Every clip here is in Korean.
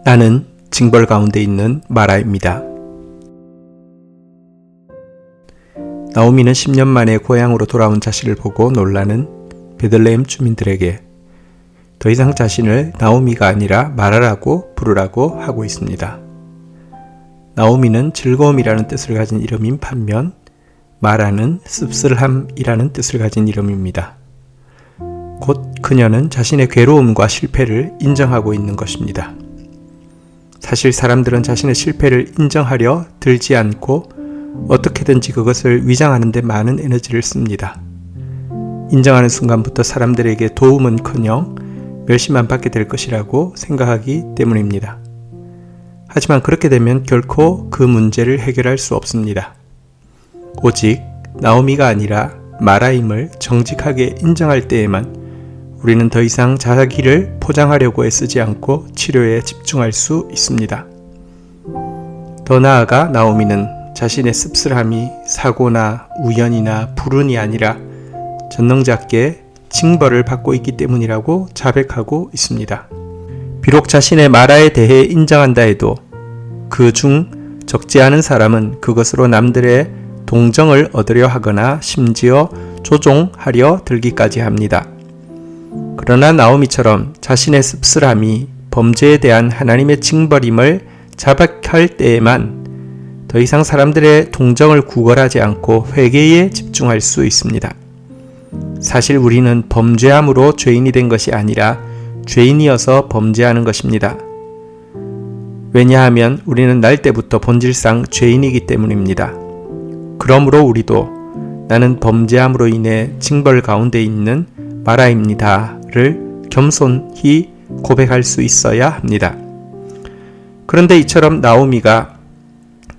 나는 징벌 가운데 있는 마라입니다. 나오미는 10년 만에 고향으로 돌아온 자신을 보고 놀라는 베들레헴 주민들에게 더 이상 자신을 나오미가 아니라 마라라고 부르라고 하고 있습니다. 나오미는 즐거움이라는 뜻을 가진 이름인 반면 마라는 씁쓸함이라는 뜻을 가진 이름입니다. 곧 그녀는 자신의 괴로움과 실패를 인정하고 있는 것입니다. 사실 사람들은 자신의 실패를 인정하려 들지 않고 어떻게든지 그것을 위장하는 데 많은 에너지를 씁니다. 인정하는 순간부터 사람들에게 도움은커녕 멸시만 받게 될 것이라고 생각하기 때문입니다. 하지만 그렇게 되면 결코 그 문제를 해결할 수 없습니다. 오직 나오미가 아니라 마라임을 정직하게 인정할 때에만 우리는 더 이상 자기를 포장하려고 애쓰지 않고 치료에 집중할 수 있습니다. 더 나아가 나오미는 자신의 씁쓸함이 사고나 우연이나 불운이 아니라 전능자께 징벌을 받고 있기 때문이라고 자백하고 있습니다. 비록 자신의 마라에 대해 인정한다 해도 그 중 적지 않은 사람은 그것으로 남들의 동정을 얻으려 하거나 심지어 조종하려 들기까지 합니다. 그러나 나오미처럼 자신의 씁쓸함이 범죄에 대한 하나님의 징벌임을 자백할 때에만 더 이상 사람들의 동정을 구걸하지 않고 회개에 집중할 수 있습니다. 사실 우리는 범죄함으로 죄인이 된 것이 아니라 죄인이어서 범죄하는 것입니다. 왜냐하면 우리는 날 때부터 본질상 죄인이기 때문입니다. 그러므로 우리도 나는 범죄함으로 인해 징벌 가운데 있는 마라입니다를 겸손히 고백할 수 있어야 합니다. 그런데 이처럼 나오미가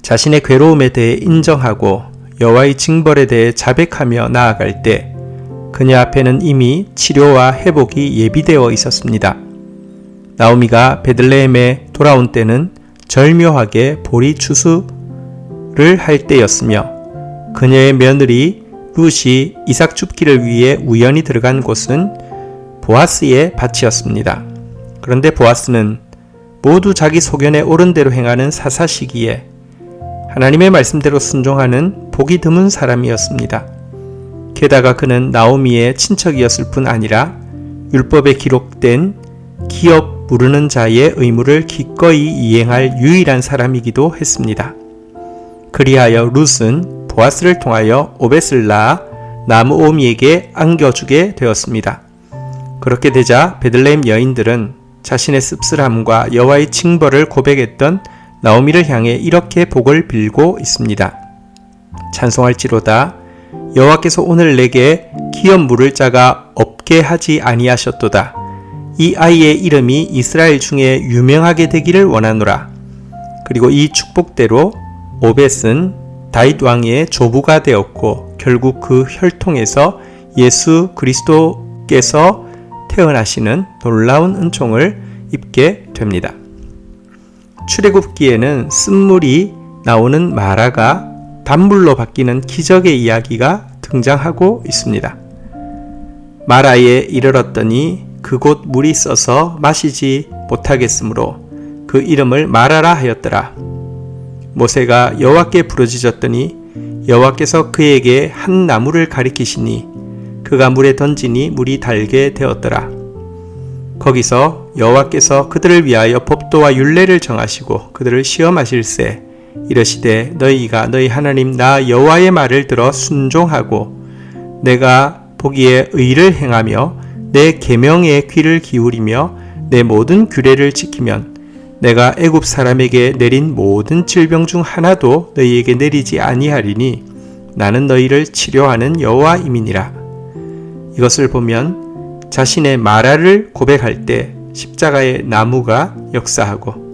자신의 괴로움에 대해 인정하고 여호와의 징벌에 대해 자백하며 나아갈 때 그녀 앞에는 이미 치료와 회복이 예비되어 있었습니다. 나오미가 베들레헴에 돌아온 때는 절묘하게 보리 추수를 할 때였으며 그녀의 며느리 룻이 이삭 줍기를 위해 우연히 들어간 곳은 보아스의 밭이었습니다. 그런데 보아스는 모두 자기 소견에 옳은 대로 행하는 사사시기에 하나님의 말씀대로 순종하는 복이 드문 사람이었습니다. 게다가 그는 나오미의 친척이었을 뿐 아니라 율법에 기록된 기업 무르는 자의 의무를 기꺼이 이행할 유일한 사람이기도 했습니다. 그리하여 룻은 보아스를 통하여 오벳을 낳아 나오미에게 안겨주게 되었습니다. 그렇게 되자 베들레헴 여인들은 자신의 씁쓸함과 여호와의 징벌을 고백했던 나오미를 향해 이렇게 복을 빌고 있습니다. 찬송할지로다. 여호와께서 오늘 내게 기업 물을 자가 없게 하지 아니하셨도다. 이 아이의 이름이 이스라엘 중에 유명하게 되기를 원하노라. 그리고 이 축복대로 오벳은 다윗 왕의 조부가 되었고 결국 그 혈통에서 예수 그리스도께서 태어나시는 놀라운 은총을 입게 됩니다. 출애굽기에는 쓴물이 나오는 마라가 단물로 바뀌는 기적의 이야기가 등장하고 있습니다. 마라에 이르렀더니 그곳 물이 써서 마시지 못하겠으므로 그 이름을 마라라 하였더라. 모세가 여호와께 부르짖었더니 여호와께서 그에게 한 나무를 가리키시니 그가 물에 던지니 물이 달게 되었더라. 거기서 여호와께서 그들을 위하여 법도와 율례를 정하시고 그들을 시험하실세 이르시되 너희가 너희 하나님 나 여호와의 말을 들어 순종하고 내가 보기에 의를 행하며 내 계명에 귀를 기울이며 내 모든 규례를 지키면 내가 애굽 사람에게 내린 모든 질병 중 하나도 너희에게 내리지 아니하리니 나는 너희를 치료하는 여호와임이니라. 이것을 보면 자신의 마라를 고백할 때 십자가의 나무가 역사하고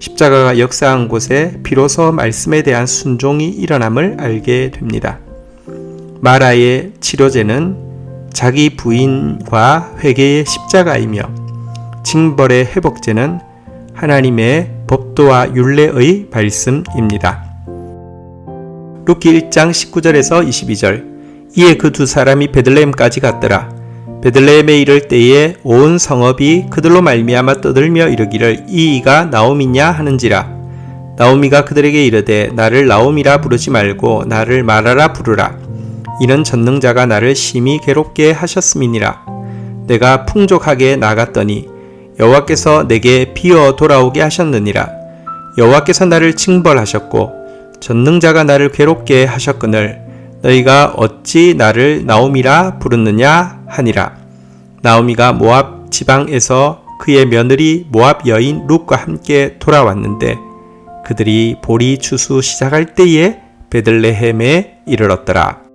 십자가가 역사한 곳에 비로소 말씀에 대한 순종이 일어남을 알게 됩니다. 마라의 치료제는 자기 부인과 회개의 십자가이며 징벌의 회복제는 하나님의 법도와 율례의 말씀입니다. 룻기 1장 19절에서 22절 이에 그 두 사람이 베들레헴까지 갔더라. 베들레헴에 이를 때에 온 성읍이 그들로 말미암아 떠들며 이르기를 이 이가 나오미냐 하는지라. 나오미가 그들에게 이르되 나를 나오미라 부르지 말고 나를 마라라 부르라. 이는 전능자가 나를 심히 괴롭게 하셨음이니라. 내가 풍족하게 나갔더니 여호와께서 내게 비어 돌아오게 하셨느니라. 여호와께서 나를 징벌하셨고 전능자가 나를 괴롭게 하셨거늘 너희가 어찌 나를 나오미라 부르느냐 하니라. 나오미가 모압 지방에서 그의 며느리 모압 여인 룻과 함께 돌아왔는데 그들이 보리 추수 시작할 때에 베들레헴에 이르렀더라.